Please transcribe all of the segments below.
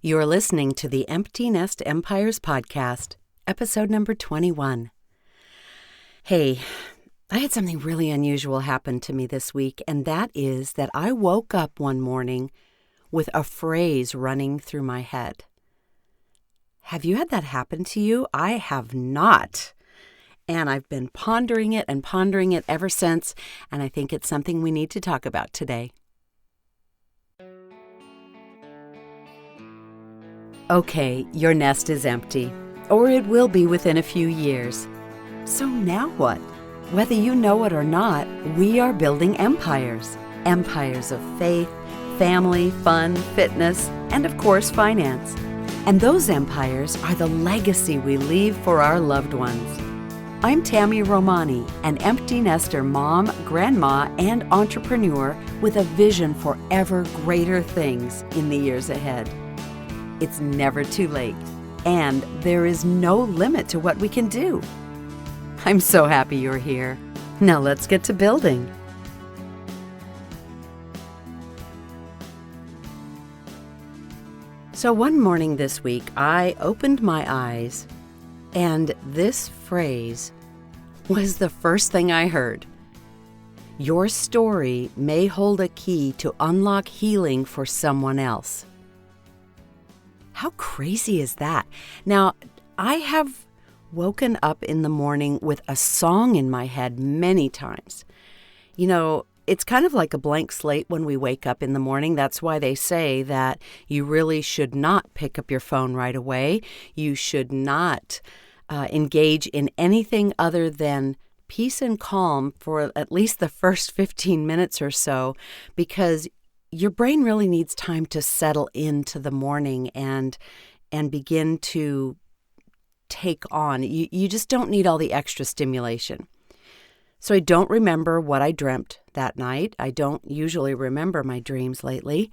You're listening to the Empty Nest Empires podcast, episode number 21. Hey, I had something really unusual happen to me this week, and that is that I woke up one morning with a phrase running through my head. Have you had that happen to you? I have not. And I've been pondering it ever since, and I think it's something we need to talk about today. Okay, your nest is empty, or it will be within a few years. So now what? Whether you know it or not, we are building empires. Empires of faith, family, fun, fitness, and of course, finance. And those empires are the legacy we leave for our loved ones. I'm Tammy Romani, an empty nester mom, grandma, and entrepreneur with a vision for ever greater things in the years ahead. It's never too late, and there is no limit to what we can do. I'm so happy you're here. Now let's get to building. So one morning this week, I opened my eyes, and this phrase was the first thing I heard. Your story may hold a key to unlock healing for someone else. How crazy is that? Now, I have woken up in the morning with a song in my head many times. You know, it's kind of like a blank slate when we wake up in the morning. That's why they say that you really should not pick up your phone right away. You should not engage in anything other than peace and calm for at least the first 15 minutes or so, because your brain really needs time to settle into the morning and begin to take on. You just don't need all the extra stimulation. So I don't remember what I dreamt that night. I don't usually remember my dreams lately.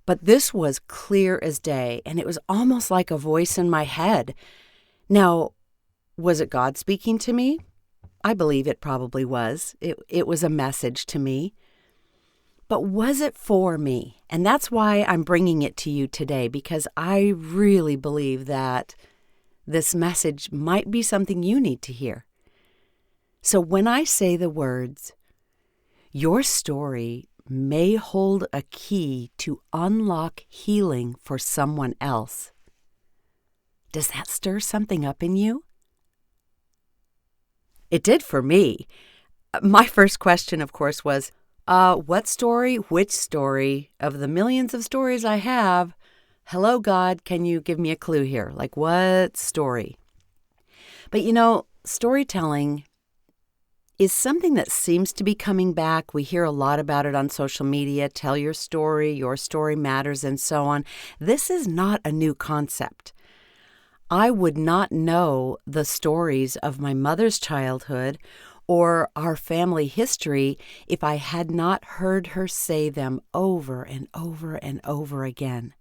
But this was clear as day, and it was almost like a voice in my head. Now, was it God speaking to me? I believe it probably was. It was a message to me. But was it for me? And that's why I'm bringing it to you today, because I really believe that this message might be something you need to hear. So when I say the words, your story may hold a key to unlock healing for someone else, does that stir something up in you? It did for me. My first question, of course, was, what story? Which story? Of the millions of stories I have, hello, God, can you give me a clue here? Like, what story? But you know, storytelling is something that seems to be coming back. We hear a lot about it on social media. Tell your story matters, and so on. This is not a new concept. I would not know the stories of my mother's childhood or our family history if I had not heard her say them over and over and over again.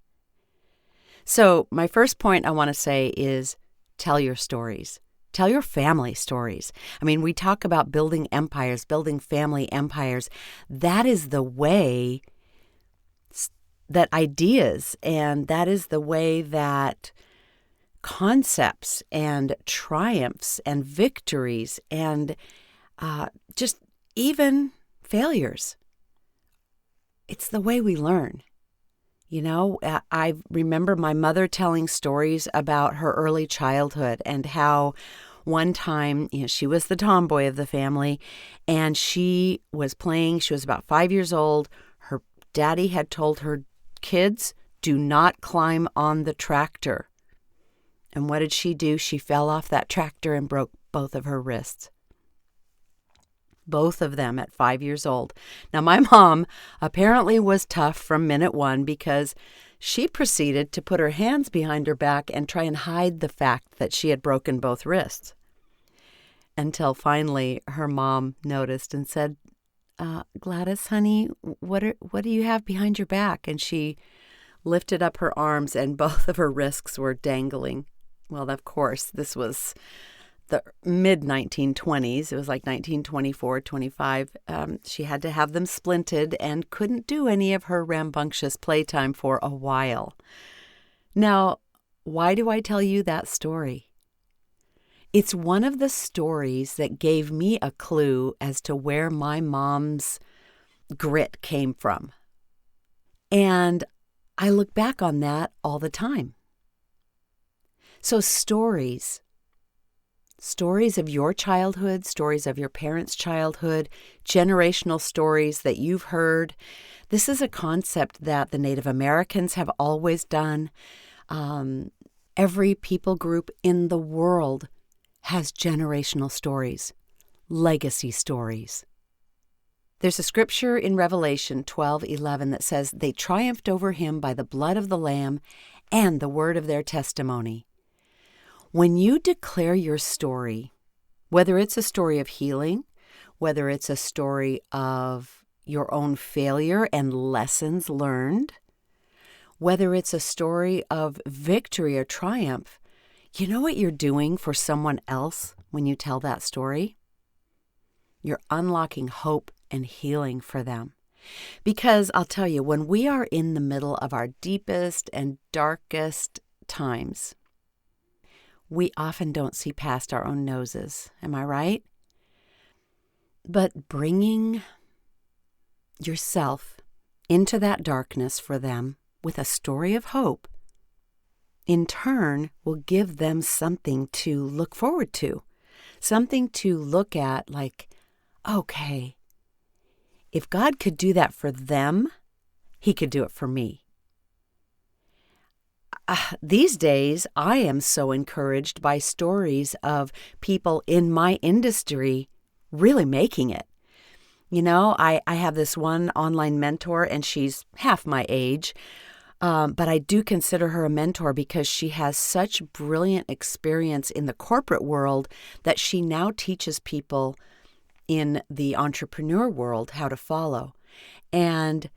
So my first point I want to say is tell your stories. Tell your family stories. I mean, we talk about building empires, building family empires. That is the way that ideas, and that is the way that concepts and triumphs and victories and just even failures. It's the way we learn. You know, I remember my mother telling stories about her early childhood and how one time, she was the tomboy of the family, and she was about 5 years old. Her daddy had told her, kids, do not climb on the tractor. And what did she do? She fell off that tractor and broke both of her wrists. Both of them at 5 years old. Now, my mom apparently was tough from minute one, because she proceeded to put her hands behind her back and try and hide the fact that she had broken both wrists. Until finally her mom noticed and said, Gladys, honey, what do you have behind your back? And she lifted up her arms, and both of her wrists were dangling. Well, of course, this was the mid-1920s. It was like 1924, 25. She had to have them splinted and couldn't do any of her rambunctious playtime for a while. Now, why do I tell you that story? It's one of the stories that gave me a clue as to where my mom's grit came from. And I look back on that all the time. So stories of your childhood, stories of your parents' childhood, generational stories that you've heard. This is a concept that the Native Americans have always done. Every people group in the world has generational stories, legacy stories. There's a scripture in Revelation 12:11 that says, "They triumphed over him by the blood of the Lamb and the word of their testimony." When you declare your story, whether it's a story of healing, whether it's a story of your own failure and lessons learned, whether it's a story of victory or triumph, you know what you're doing for someone else when you tell that story? You're unlocking hope and healing for them. Because I'll tell you, when we are in the middle of our deepest and darkest times, we often don't see past our own noses. Am I right? But bringing yourself into that darkness for them with a story of hope, in turn, will give them something to look forward to, something to look at like, okay, if God could do that for them, He could do it for me. These days, I am so encouraged by stories of people in my industry really making it. You know, I have this one online mentor, and she's half my age, but I do consider her a mentor because she has such brilliant experience in the corporate world that she now teaches people in the entrepreneur world how to follow. And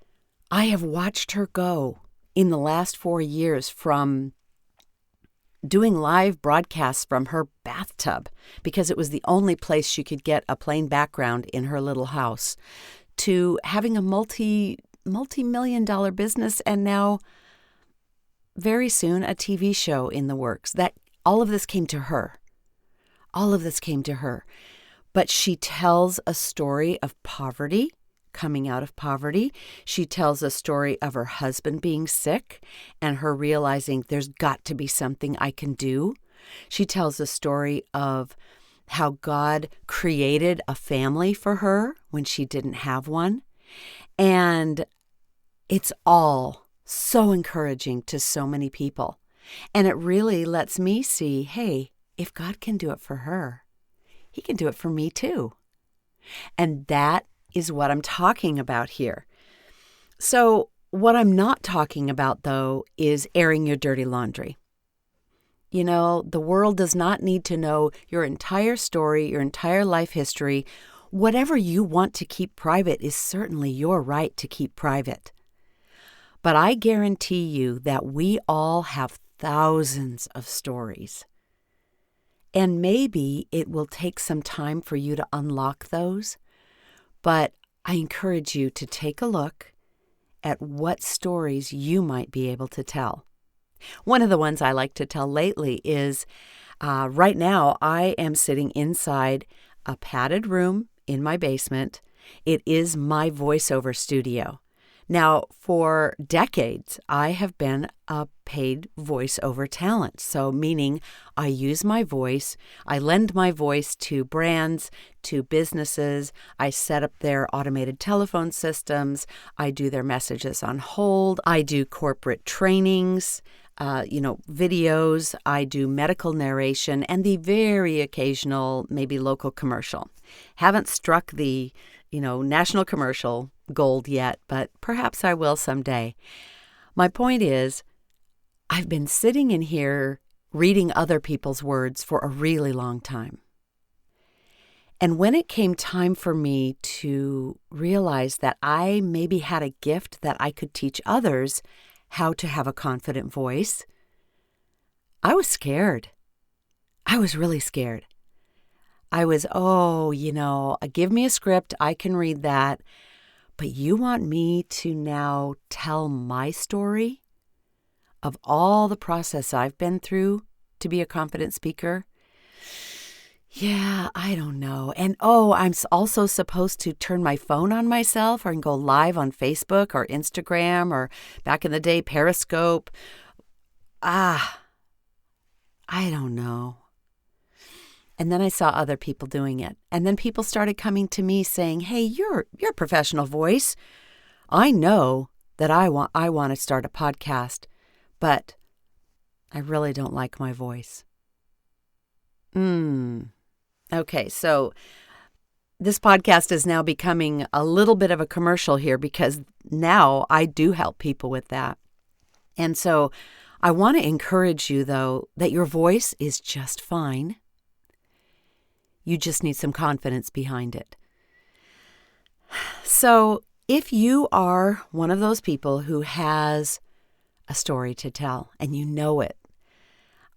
I have watched her go in the last 4 years from doing live broadcasts from her bathtub because it was the only place she could get a plain background in her little house, to having a multi-million-dollar business, and now very soon a TV show in the works. That all of this came to her. All of this came to her. But she tells a story of poverty, coming out of poverty. She tells a story of her husband being sick and her realizing there's got to be something I can do. She tells a story of how God created a family for her when she didn't have one. And it's all so encouraging to so many people. And it really lets me see, hey, if God can do it for her, He can do it for me too. And that is what I'm talking about here. So what I'm not talking about, though, is airing your dirty laundry. You know, the world does not need to know your entire story, your entire life history. Whatever you want to keep private is certainly your right to keep private. But I guarantee you that we all have thousands of stories. And maybe it will take some time for you to unlock those. But I encourage you to take a look at what stories you might be able to tell. One of the ones I like to tell lately is right now I am sitting inside a padded room in my basement. It is my voiceover studio. Now, for decades, I have been a paid voiceover talent. So meaning I use my voice, I lend my voice to brands, to businesses, I set up their automated telephone systems, I do their messages on hold, I do corporate trainings, videos, I do medical narration, and the very occasional, maybe local commercial. Haven't struck the, national commercial gold yet, but perhaps I will someday. My point is, I've been sitting in here reading other people's words for a really long time. And when it came time for me to realize that I maybe had a gift that I could teach others how to have a confident voice, I was scared. I was really scared. I was, give me a script, I can read that. But you want me to now tell my story? of all the process I've been through to be a confident speaker, yeah, I don't know. And I'm also supposed to turn my phone on myself or go live on Facebook or Instagram or back in the day, Periscope. I don't know. And then I saw other people doing it. And then people started coming to me saying, hey, you're a professional voice. I know that I want to start a podcast, but I really don't like my voice. Okay, so this podcast is now becoming a little bit of a commercial here because now I do help people with that. And so I want to encourage you, though, that your voice is just fine. You just need some confidence behind it. So if you are one of those people who has a story to tell and you know it,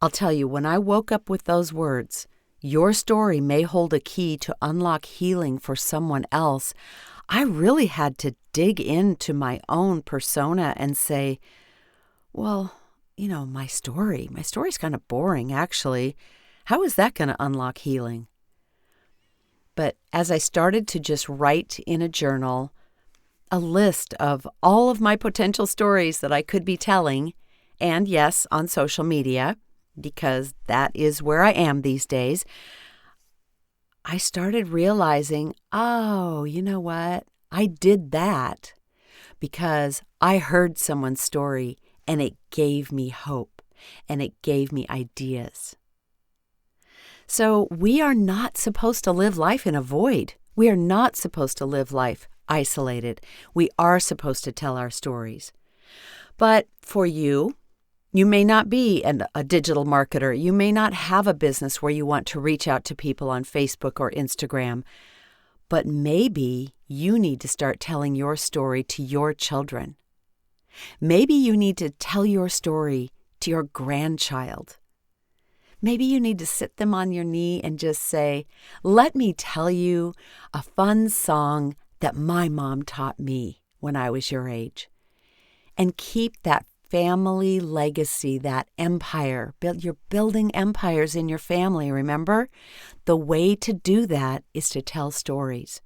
I'll tell you, when I woke up with those words, your story may hold a key to unlock healing for someone else, I really had to dig into my own persona and say, well, my story's kind of boring, actually. How is that going to unlock healing? But as I started to just write in a journal a list of all of my potential stories that I could be telling, and yes, on social media, because that is where I am these days, I started realizing, you know what? I did that because I heard someone's story and it gave me hope and it gave me ideas. So we are not supposed to live life in a void. We are not supposed to live life isolated. We are supposed to tell our stories. But for you may not be a digital marketer. You may not have a business where you want to reach out to people on Facebook or Instagram. But maybe you need to start telling your story to your children. Maybe you need to tell your story to your grandchild. Maybe you need to sit them on your knee and just say, let me tell you a fun song that my mom taught me when I was your age. And keep that family legacy, that empire. You're building empires in your family, remember? The way to do that is to tell stories.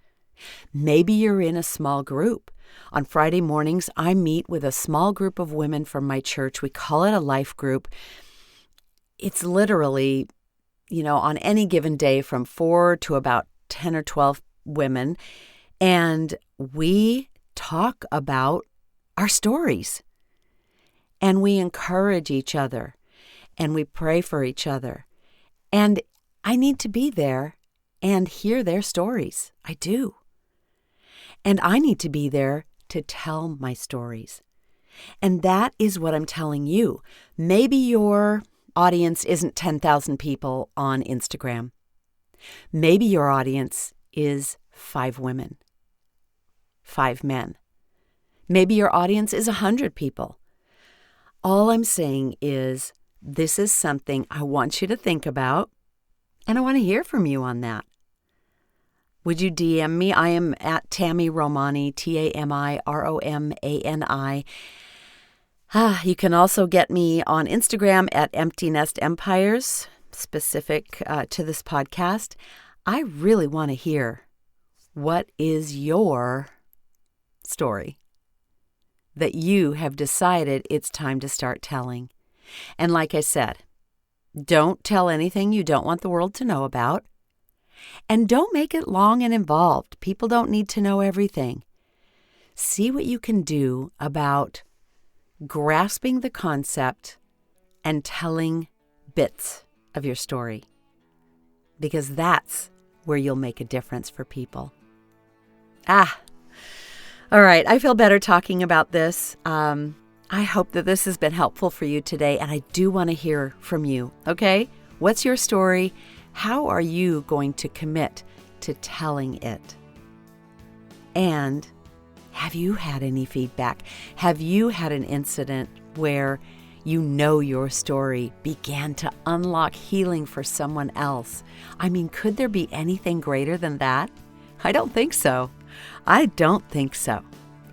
Maybe you're in a small group. On Friday mornings, I meet with a small group of women from my church. We call it a life group. It's literally, on any given day from 4 to about 10 or 12 women. And we talk about our stories. And we encourage each other. And we pray for each other. And I need to be there and hear their stories. I do. And I need to be there to tell my stories. And that is what I'm telling you. Maybe your audience isn't 10,000 people on Instagram. Maybe your audience is 5 women, 5 men. Maybe your audience is 100 people. All I'm saying is this is something I want you to think about, and I want to hear from you on that. Would you DM me? I am at Tammy Romani, TamiRomani. You can also get me on Instagram at Empty Nest Empires, specific to this podcast. I really want to hear, what is your story that you have decided it's time to start telling? And like I said, don't tell anything you don't want the world to know about. And don't make it long and involved. People don't need to know everything. See what you can do about grasping the concept and telling bits of your story, because that's where you'll make a difference for people. All right. I feel better talking about this. I hope that this has been helpful for you today, and I do want to hear from you. Okay? What's your story? How are you going to commit to telling it? And have you had any feedback? Have you had an incident where your story began to unlock healing for someone else? I mean, could there be anything greater than that? I don't think so. I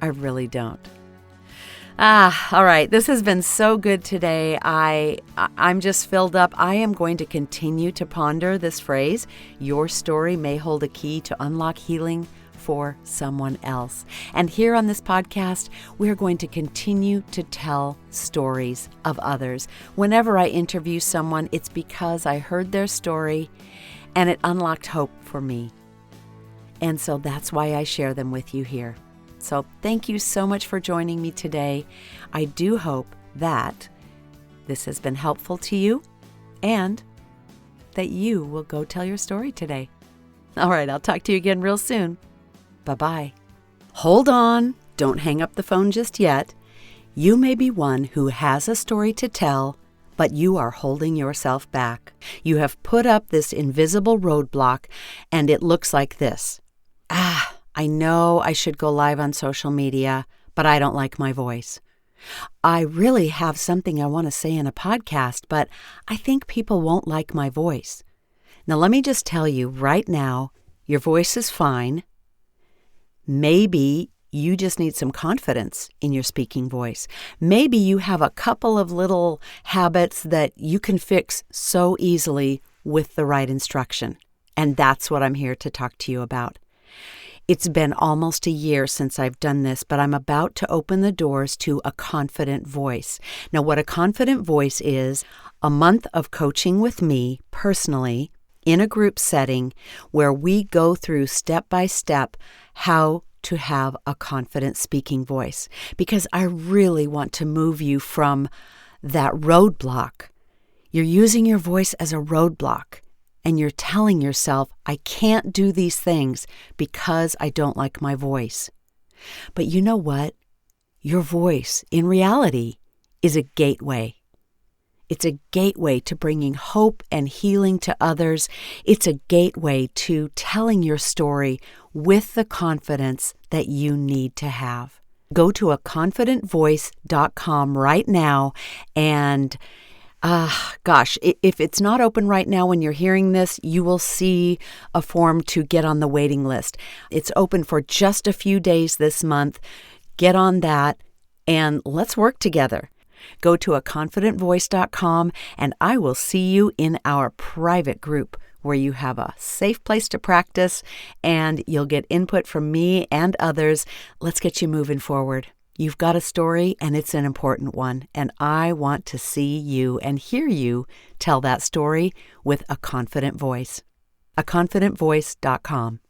really don't. All right. This has been so good today. I'm just filled up. I am going to continue to ponder this phrase. Your story may hold a key to unlock healing for someone else. And here on this podcast, we're going to continue to tell stories of others. Whenever I interview someone, it's because I heard their story and it unlocked hope for me. And so that's why I share them with you here. So thank you so much for joining me today. I do hope that this has been helpful to you and that you will go tell your story today. All right, I'll talk to you again real soon. Bye-bye. Hold on. Don't hang up the phone just yet. You may be one who has a story to tell, but you are holding yourself back. You have put up this invisible roadblock, and it looks like this. I know I should go live on social media, but I don't like my voice. I really have something I want to say in a podcast, but I think people won't like my voice. Now, let me just tell you right now, your voice is fine. Maybe you just need some confidence in your speaking voice. Maybe you have a couple of little habits that you can fix so easily with the right instruction. And that's what I'm here to talk to you about. It's been almost a year since I've done this, but I'm about to open the doors to a confident voice. Now, what a confident voice is, a month of coaching with me personally in a group setting where we go through step by step how to have a confident speaking voice, because I really want to move you from that roadblock. You're using your voice as a roadblock. And you're telling yourself, I can't do these things because I don't like my voice. But you know what? Your voice, in reality, is a gateway. It's a gateway to bringing hope and healing to others. It's a gateway to telling your story with the confidence that you need to have. Go to aconfidentvoice.com right now and if it's not open right now when you're hearing this, you will see a form to get on the waiting list. It's open for just a few days this month. Get on that and let's work together. Go to aconfidentvoice.com and I will see you in our private group where you have a safe place to practice and you'll get input from me and others. Let's get you moving forward. You've got a story, and it's an important one, and I want to see you and hear you tell that story with a confident voice. aconfidentvoice.com.